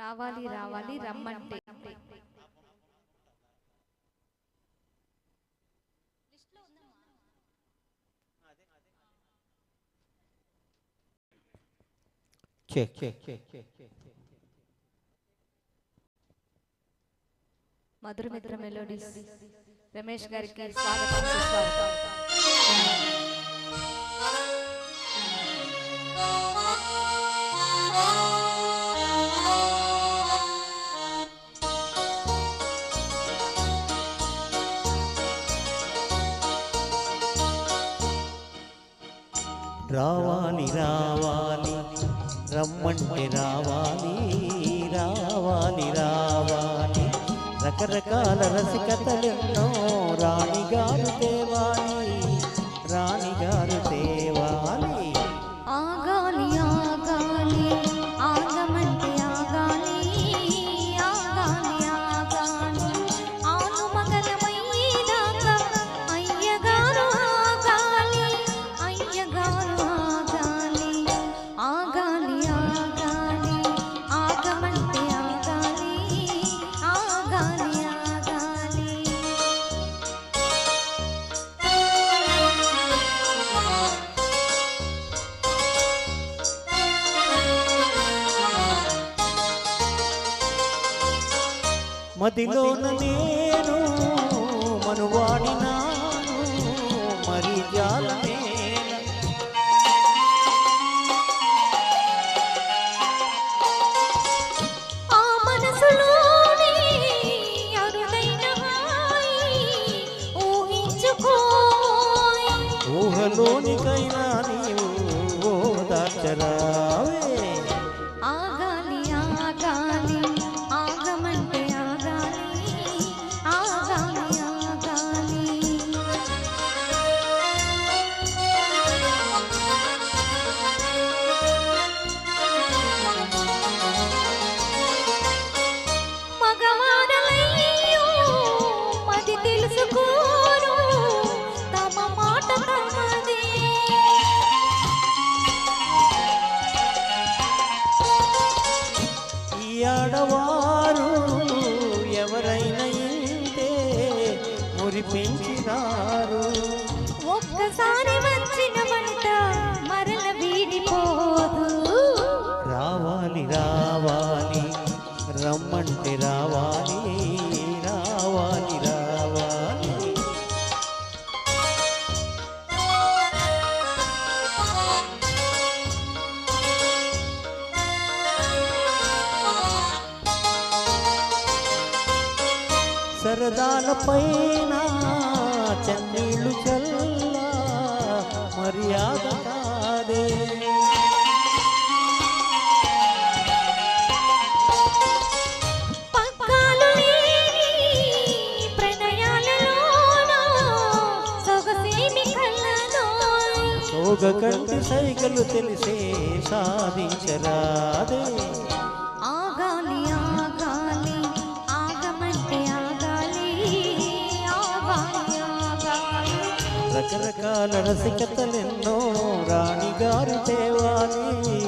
రావాలి రావాలి రమ్మంటే మధురమిత్ర మెలోడీస్ రమేష్ గారికి స్వాగతం సుస్వాగతం. రావాలి రావాలి రమ్మంటే రావాలి రావాలి రావాలి రకరకాల రసికతలెన్నో రాణిగారు తేవాలి రాణిగారు తేవాలి. ఆగాలి ఆగాలి ఆగమంటే ఆగాలి ఆగాలి ఆగాలి ఆను మగనమైనాక అయ్యగారు ఆగాలి అయ్యగారు ఆగాలి ఆగాలి ఆగాలి ఆగమంటే ఆగాలి ఆగాలి ఆగాలి. మదిలోన నేను మనువాడినాను మరి జాలమేన ఆ మనసులోని అరుదైన హాయి ఊహించుకోయ్ ఊహలోనికైనా నీవు ఓదార్చరావే. ఆగాలి ఆగాలి ఆగమంటే ఆగాలి ఆగాలి ఆగాలి. మగవారలయ్యో మది తెలుసుకోరు తమ మాట తమదే. ఈ ఆడవారు ఎవరైనా ఇంటే మురిపించినారు. ఒక్కసారి వచ్చిన వంట మరల వీడిపోదు. రావాలి రావాలి రమ్మంటే రావాలి రావాలి రావాలి. సరదాల పైన చన్నీళ్ళు చల్ల మర్యాద కాదే. పక్కాలు లేని ప్రణయాలలోన సొగసేమి కళ్ళనోయ్. సోగ కంటి సైకలు తెలిసే సాధించరాదే. ఆగాలి ఆగాలి ఆగమంటే ఆగాలి ఆగాలి ఆగాలి. రకరకాల రసికతలెన్నో రాణిగారు తేవాలి